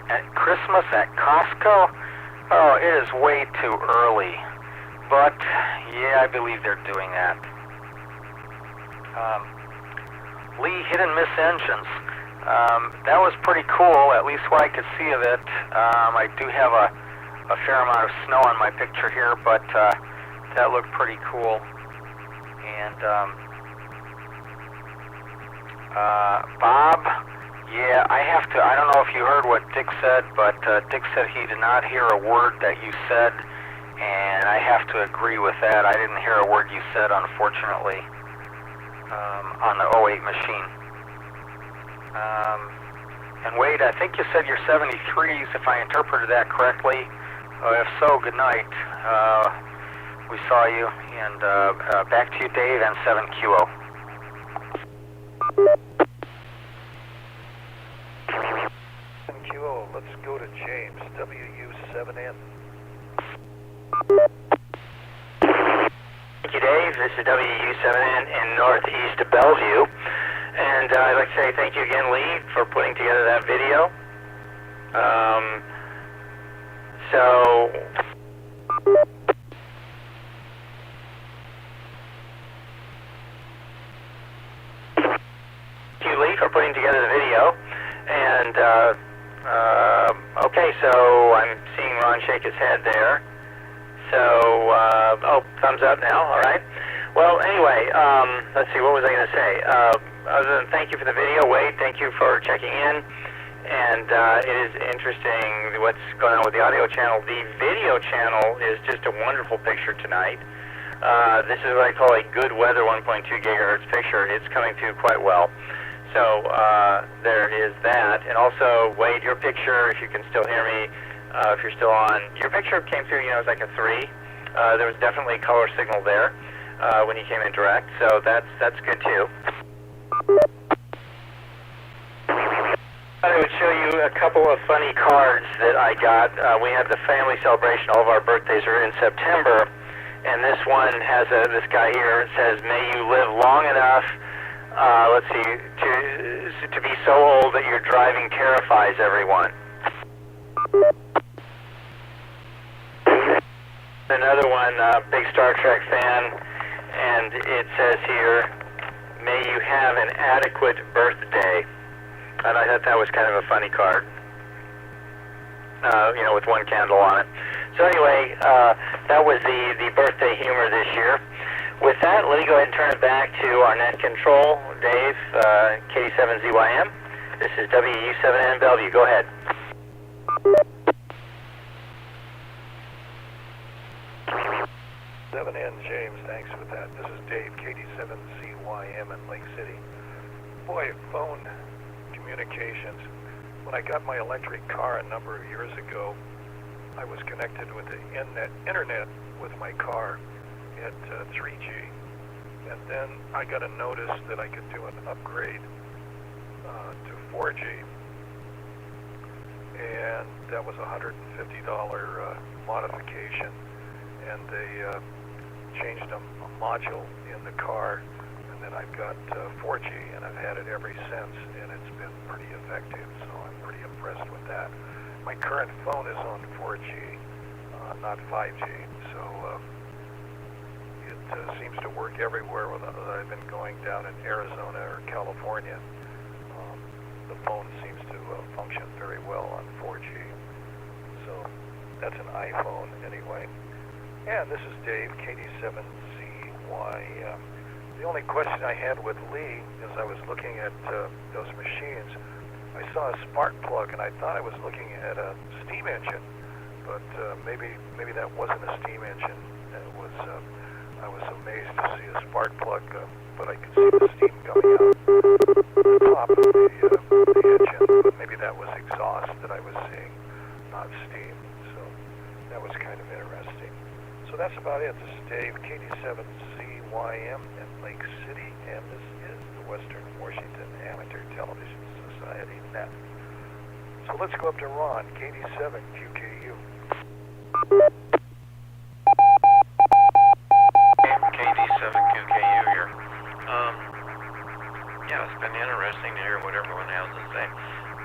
At Christmas at Costco? Oh, it is way too early. But, yeah, I believe they're doing that. Lee, hit and miss engines. That was pretty cool, at least what I could see of it. I do have a fair amount of snow on my picture here, but that looked pretty cool. And, Bob, yeah, I don't know if you heard what Dick said, but Dick said he did not hear a word that you said, and I have to agree with that. I didn't hear a word you said, unfortunately, on the 08 machine. And Wade, I think you said you're 73s, if I interpreted that correctly. If so, good night. We saw you, and back to you, Dave, and 7QO. QO, let's go to James, WU7N. Thank you, Dave. This is WU7N in northeast of Bellevue. And I'd like to say thank you again, Lee, for putting together that video. Thank you, Lee, for putting together the video. And, okay, so I'm seeing Ron shake his head there. So, oh, thumbs up now, all right. Well, anyway, let's see, what was I going to say? Other than thank you for the video, Wade, thank you for checking in. And it is interesting what's going on with the audio channel. The video channel is just a wonderful picture tonight. This is what I call a good weather 1.2 gigahertz picture. It's coming through quite well. So there is that. And also, Wade, your picture, if you can still hear me, if you're still on, your picture came through, it was like a 3. There was definitely a color signal there when you came in direct, so that's good too. I would show you a couple of funny cards that I got. We have the family celebration. All of our birthdays are in September, and this one has this guy here. It says, "May you live long enough, let's see, to be so old that your driving terrifies everyone." Another one, big Star Trek fan, and it says here, "May you have an adequate birthday." And I thought that was kind of a funny card, with one candle on it. So anyway, that was the birthday humor this year. With that, let me go ahead and turn it back to our net control, Dave, K7ZYM. This is WU7N Bellevue. Go ahead. James, thanks for that. This is Dave, KD7CYM in Lake City. Boy, phone communications. When I got my electric car a number of years ago, I was connected with the internet with my car at 3G. And then I got a notice that I could do an upgrade to 4G. And that was a $150 modification. And they changed a module in the car, and then I've got 4G, and I've had it ever since, and it's been pretty effective, so I'm pretty impressed with that. My current phone is on 4G, not 5G, so it seems to work everywhere that I've been going down in Arizona or California. The phone seems to function very well on 4G, so that's an iPhone anyway. And this is Dave, KD7CY. The only question I had with Lee is I was looking at those machines. I saw a spark plug, and I thought I was looking at a steam engine, but maybe that wasn't a steam engine. It was. I was amazed to see a spark plug, but I could see the steam coming out the top of the engine. But maybe that was exhaust that I was seeing, not steam. So that was kind of interesting. So that's about it. This is Dave, KD7CYM in Lake City, and this is the Western Washington Amateur Television Society net. So let's go up to Ron, KD7QKU. KD7QKU here. Yeah, it's been interesting to hear what everyone has to say.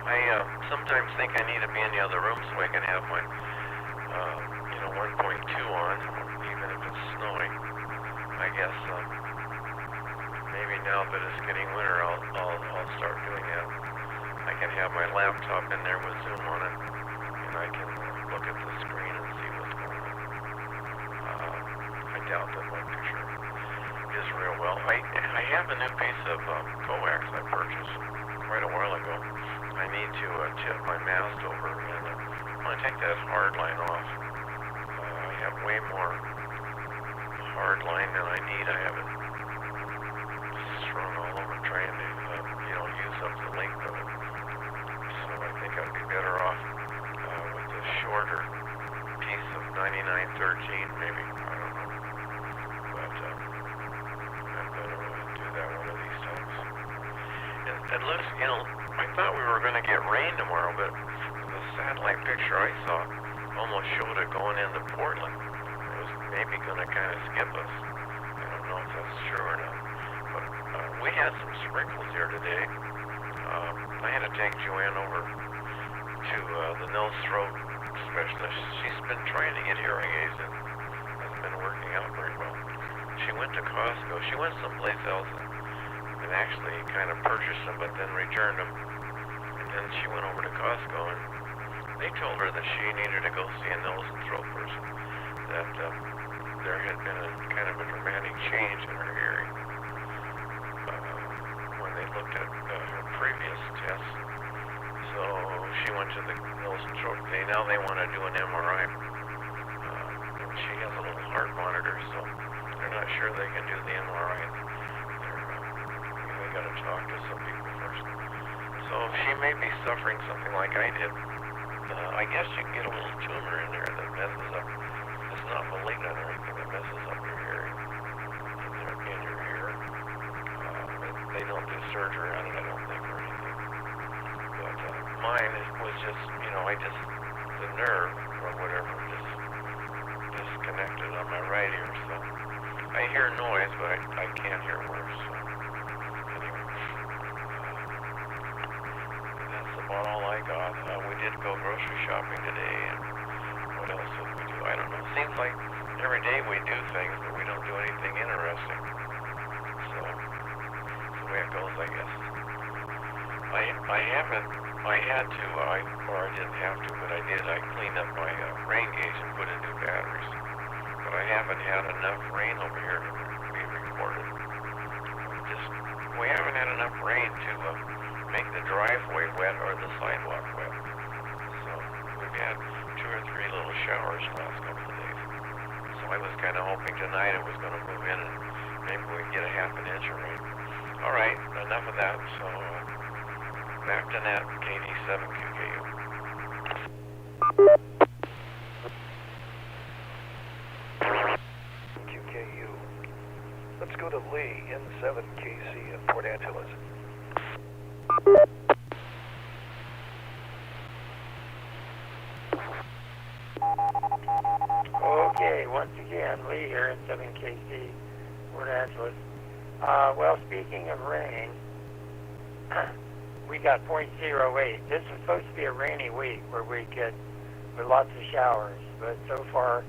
I sometimes think I need to be in the other room so I can have my 1.2 on, even if it's snowing. I guess maybe now that it's getting winter, I'll start doing that. I can have my laptop in there with Zoom on it, and I can look at the screen and see what's going on. I doubt that my picture is real well. I have a new piece of coax I purchased quite a while ago. I need to tip my mast over, and I want to take that hard line off. I have way more hard line than I need. I have it strung all over trying to, use up the length of it. So shorter piece of 9913, maybe. I don't know. But I'm going to do that one of these times. It looks, I thought we were going to get rain tomorrow, but the satellite picture I saw almost showed it going into Portland. It was maybe going to kind of skip us. I don't know if that's true or not. But we had some sprinkles here today. I had to take Joanne over to the nose throat specialist. She's been trying to get hearing aids and hasn't been working out very well. She went to Costco. She went someplace else and actually kind of purchased them, but then returned them. And then she went over to Costco, and they told her that she needed to go see a nose and throat person. That there had been a kind of a dramatic change in her hearing when they looked at her previous tests. So she went to the nose and throat. Now they want to do an MRI. And she has a little heart monitor, so they're not sure they can do the MRI. They got to talk to some people first. So she may be suffering something like I did. I guess you can get a little tumor in there that messes up. It's not malignant or anything that messes up your hearing in your ear. They don't do surgery on it, I don't think, or anything. But mine was just, the nerve or whatever just disconnected on my right ear. So I hear noise, but I can't hear words. So anyway, that's about all I got. We did go grocery shopping today, and what else did we do? I don't know. It seems like every day we do things, but we don't do anything interesting. So that's the way it goes, I guess. I didn't have to, but I did. I cleaned up my rain gauge and put in new batteries. But I haven't had enough rain over here to be recorded. We haven't had enough rain to make the driveway wet or the sidewalk wet. So we've had 2 or 3 little showers the last couple of days. So I was kind of hoping tonight it was going to move in and maybe we'd get a half an inch of rain. All right, enough of that. So back to net, KD7QKU. QKU. Let's go to Lee, N7KC in Port Angeles. Okay, once again, Lee here in 7KC, Port Angeles. Well, speaking of rain, we got .08. This is supposed to be a rainy week where we get with lots of showers, but so far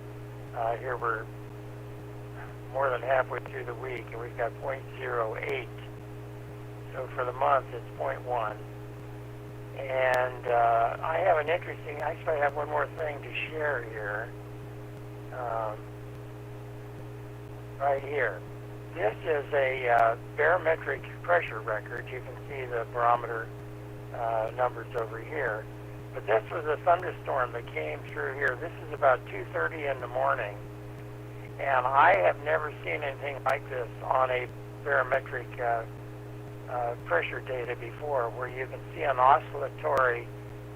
here we're more than halfway through the week, and we've got .08. So for the month, it's 0.1. And I have an interesting, actually I have one more thing to share here. Right here. This is a barometric pressure record. You can see the barometer numbers over here. But this was a thunderstorm that came through here. This is about 2:30 in the morning. And I have never seen anything like this on a barometric pressure data before, where you can see an oscillatory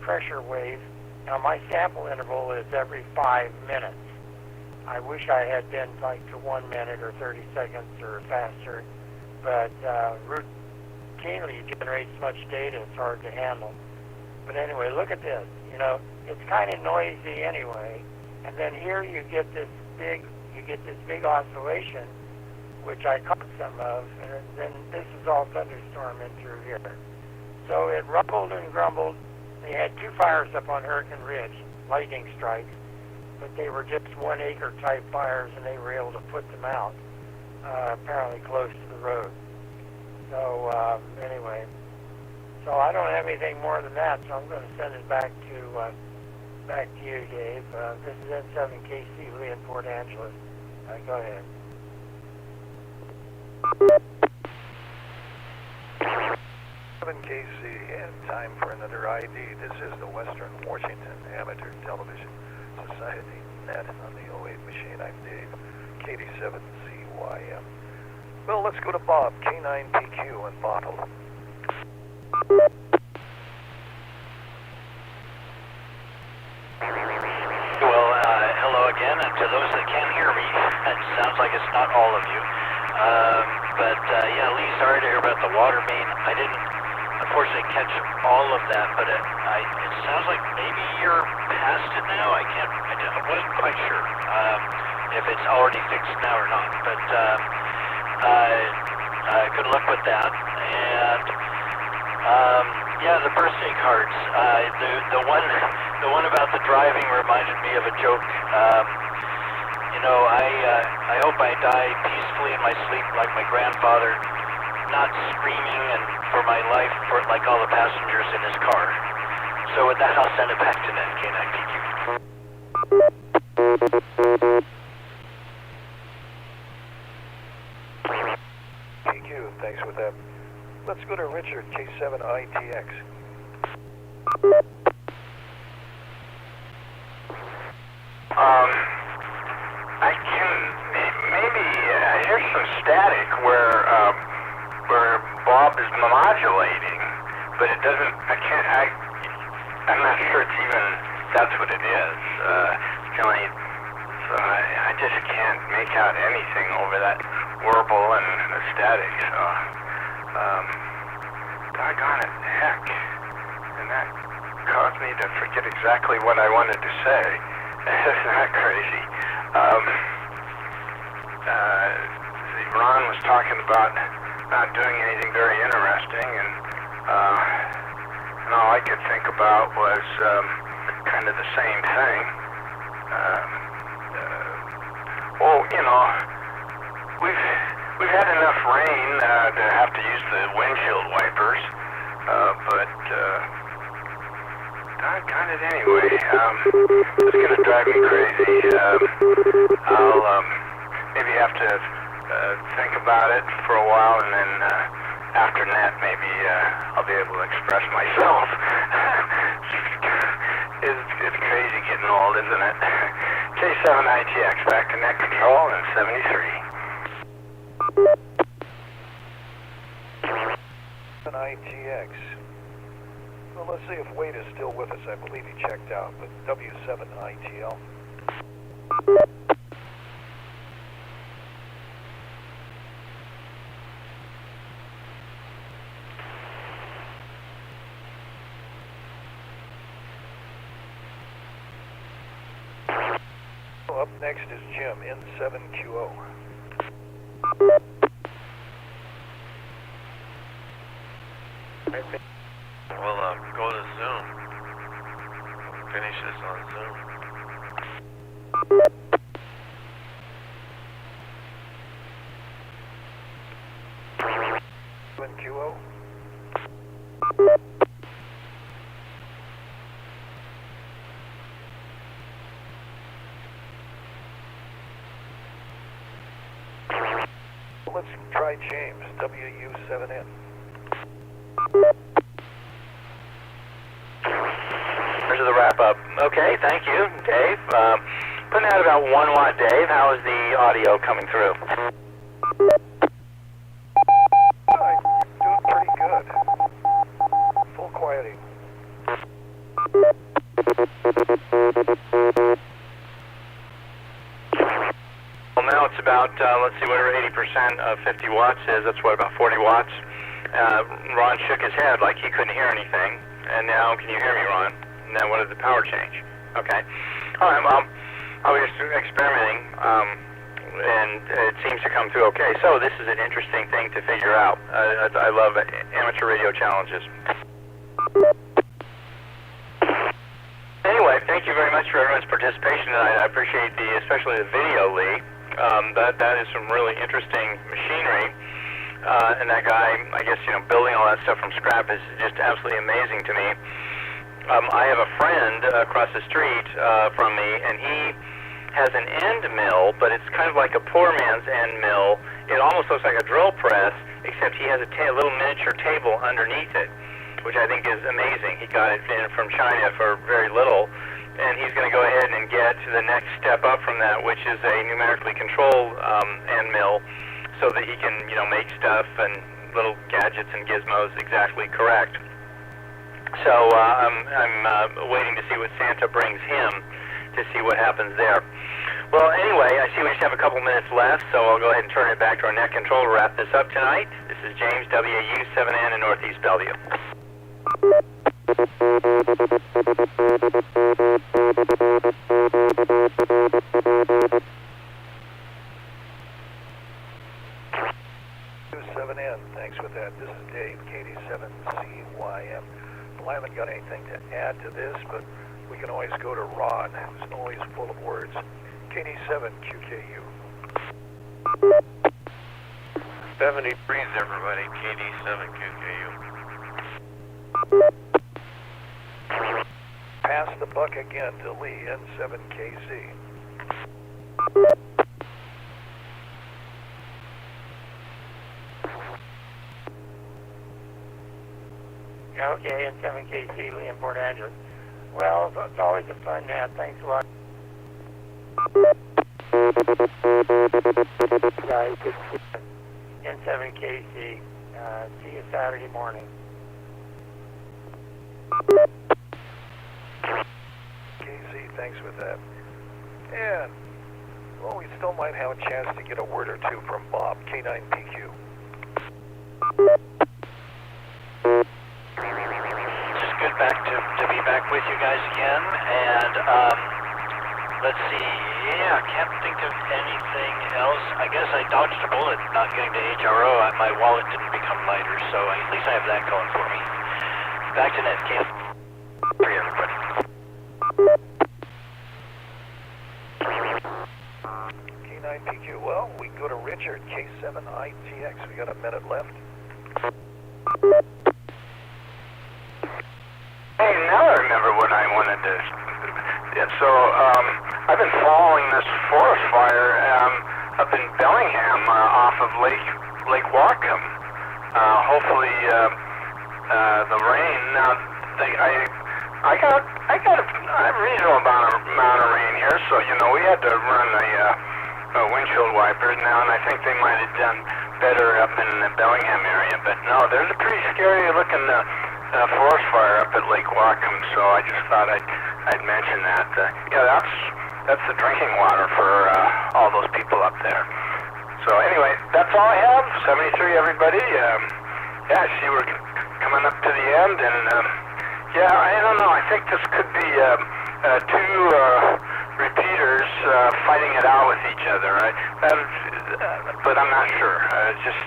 pressure wave. Now my sample interval is every 5 minutes. I wish I had been like to 1 minute or 30 seconds or faster, but routinely you generate so much data it's hard to handle. But anyway, look at this. It's kind of noisy anyway, and then here you get this big oscillation, which I caught some of, and then this is all thunderstorm in through here. So it rumbled and grumbled. They had 2 fires up on Hurricane Ridge, lightning strikes, but they were just 1 acre type fires, and they were able to put them out, apparently close to the road. So anyway, so I don't have anything more than that, so I'm going to send it back to you, Dave. This is N7KC Lee in Port Angeles. Go ahead. KC, and time for another ID. This is the Western Washington Amateur Television Society net on the 08 machine. I'm Dave, KD7CYM. Well, let's go to Bob, K9PQ in Bottle. to those that can hear me. It sounds like it's not all of you. Yeah, Lee, sorry to hear about the water main. I didn't, unfortunately, catch all of that, but it sounds like maybe you're past it now. I wasn't quite sure if it's already fixed now or not. But good luck with that. And yeah, the birthday cards. The one about the driving reminded me of a joke. I hope I die peacefully in my sleep like my grandfather, not screaming and for my life like all the passengers in his car. So with that, I'll send it back to Ned K9PQ. PQ, thanks with that. Let's go to Richard, K7ITX. I hear some static where Bob is modulating, but it doesn't. I'm not sure it's even that's what it is. So I just can't make out anything over that warble and the static. So, doggone it, heck, and that caused me to forget exactly what I wanted to say. Isn't that crazy? Ron was talking about not doing anything very interesting, and all I could think about was kind of the same thing. We've had enough rain to have to use the windshield wipers, but doggone it anyway. It's going to drive me crazy. I'll maybe have to think about it for a while, and then after that, maybe I'll be able to express myself. It's crazy getting old, isn't it? K7ITX back to net control in 73. ITX. Well, let's see if Wade is still with us. I believe he checked out, but W7ITL. Up next is Jim, N7QO. We'll go to Zoom. Finish this on Zoom. N7QO. Let's try James, WW7N. There's the wrap-up. Okay, thank you, Dave. Putting out about 1 watt, Dave. How is the audio coming through? Doing pretty good. Full quieting. Well, now it's about, let's see, whatever 80% of 50 watts is. That's what, about 40 watts? Ron shook his head like he couldn't hear anything. And now, can you hear me, Ron? And then what did the power change? Okay. All right, well, I was just experimenting, and it seems to come through okay. So this is an interesting thing to figure out. I love amateur radio challenges. Anyway, thank you very much for everyone's participation tonight. I appreciate especially the video, Lee. That is some really interesting machinery. And that guy, I guess, building all that stuff from scrap is just absolutely amazing to me. I have a friend across the street from me, and he has an end mill, but it's kind of like a poor man's end mill. It almost looks like a drill press, except he has a little miniature table underneath it, which I think is amazing. He got it from China for very little, and he's going to go ahead and get to the next step up from that, which is a numerically controlled end mill, so that he can, make stuff and little gadgets and gizmos exactly correct. So I'm waiting to see what Santa brings him, to see what happens there. Well, anyway, I see we just have a couple minutes left, so I'll go ahead and turn it back to our net control to wrap this up tonight. This is James, WAU7N in Northeast Bellevue. WW7N, thanks for that. This is Dave, KD7CYM. Well, I haven't got anything to add to this, but we can always go to Ron, who's always full of words. KD7QKU. 73s, everybody. KD7QKU. Pass the buck again to Lee, N7KC. Okay, and 7KC, Lee in Port Angeles. Well, it's always a fun net. Thanks a lot. Guys, N7KC. See you Saturday morning. KC, thanks for that. And, well, we still might have a chance to get a word or two from Bob, K9PQ. Just good to be back with you guys again, and let's see, yeah, I can't think of anything else. I guess I dodged a bullet not getting to HRO. My wallet didn't become lighter, so at least I have that going for me. Back to net, Cam. For everybody. K9PQ, well, we can go to Richard, K7ITX. We got a minute left. Hey, now I remember what I wanted to. Yeah, so I've been following this forest fire up in Bellingham off of Lake Whatcom. Hopefully the rain. Now I got a reasonable amount of rain here, so you know we had to run a windshield wiper now, and I think they might have done better up in the Bellingham area. But no, there's a pretty scary looking forest fire up at Lake Whatcom, so I just thought I'd mention that. Yeah, that's the drinking water for all those people up there. So anyway, that's all I have. 73, everybody. Yeah, I see we're coming up to the end, and yeah, I don't know. I think this could be two repeaters fighting it out with each other. But I'm not sure. Just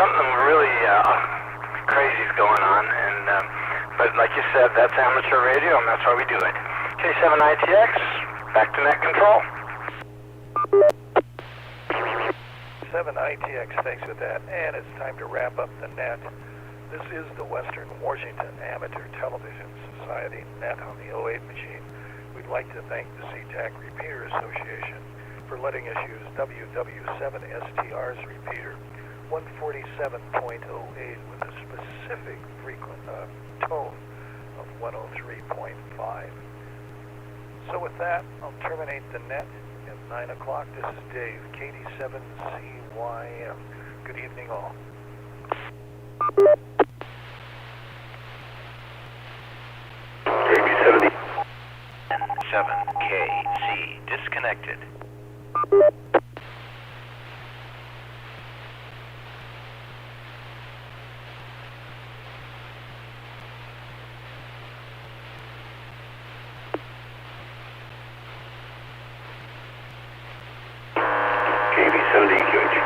something really crazy's going on, and but like you said, that's amateur radio, and that's why we do it. K7ITX, back to net control. 7ITX, thanks for that. And it's time to wrap up the net. This is the Western Washington Amateur Television Society net on the 08 machine. We'd like to thank the SeaTac Repeater Association for letting us use WW7STR's repeater 147.08 with a specific tone of 103.5. So with that, I'll terminate the net at 9 o'clock. This is Dave, KD7CYM. Good evening all. KB7KC disconnected. KB70 QH.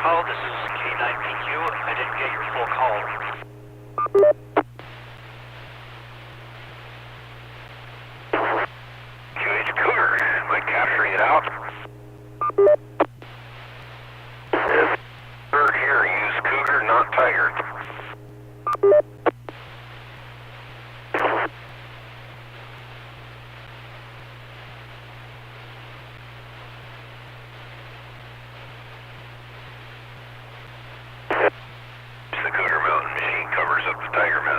Call. This is K9PQ. I didn't get your full call. QH Cougar, am I capturing it out? Third here, use Cougar, not Tiger. The Cougar Mountain machine covers up the Tiger Mountain.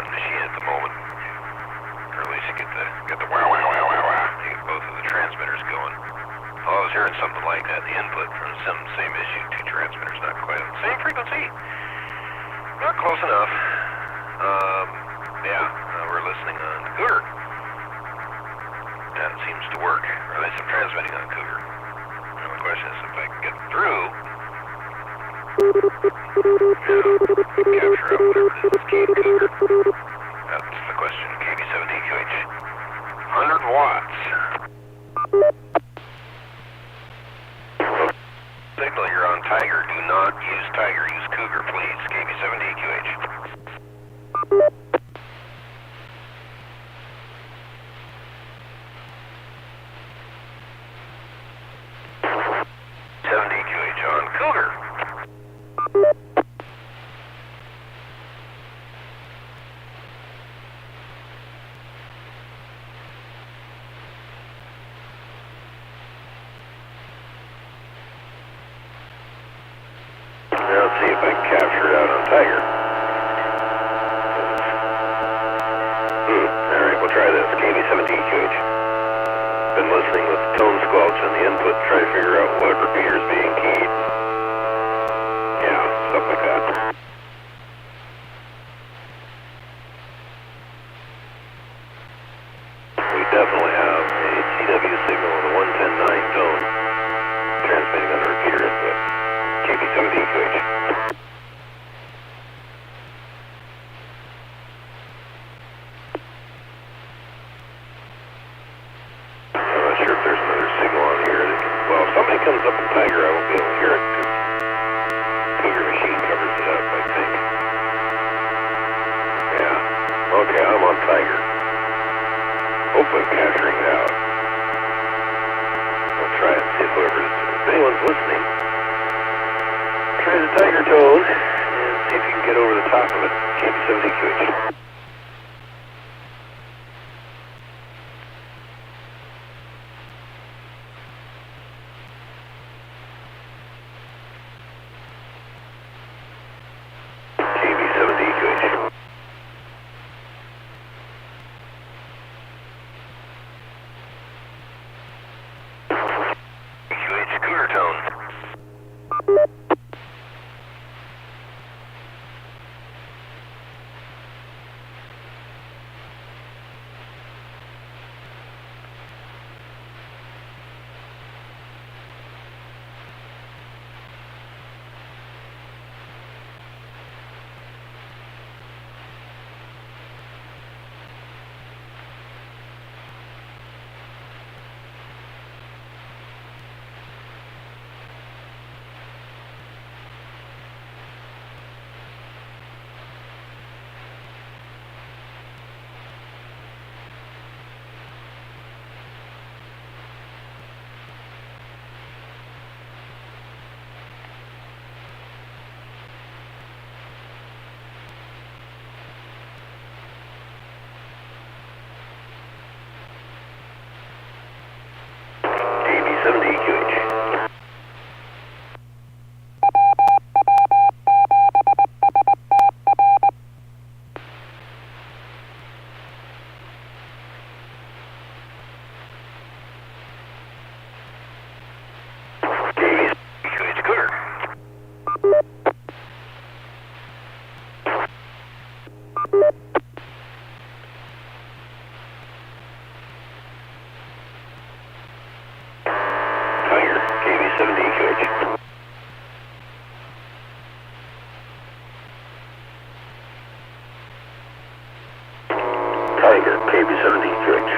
Same issue. Two transmitters not quite on the same frequency. Not close enough. We're listening on Cougar. That seems to work. Or at least I'm transmitting on Cougar. Now the question is if I can get through. Capture out whatever it is, key in Cougar. That's the question. KB7DQH. 100 watts. Signal, you're on Tiger. Do not use Tiger. Use Cougar, please. KB7DQH. On Cougar. Now let's see if I can capture it out on Tiger. Alright, we'll try this. KB7DQH. Been listening with tone squelch on the input to try to figure out what repeater's being keyed. Yeah, stuff like that. We definitely have a CW signal with a 110.9 tone transmitting on the repeater input. KB7DQH. I'm not sure if there's another signal on here that can, well, if somebody comes up in Tiger, I won't be able to hear it because Cougar machine covers it up, I think. Yeah. Okay, I'm on Tiger. Hopefully I'm capturing it out. I'll try and see if anyone's listening. Try the Tiger tone and see if you can get over the top of it. KB7DQH. KB7DQH. QH Cougar tone. KB7DQH. KB7DQH Cougar. Tiger, KB7DQH. Tiger, KB7DQH.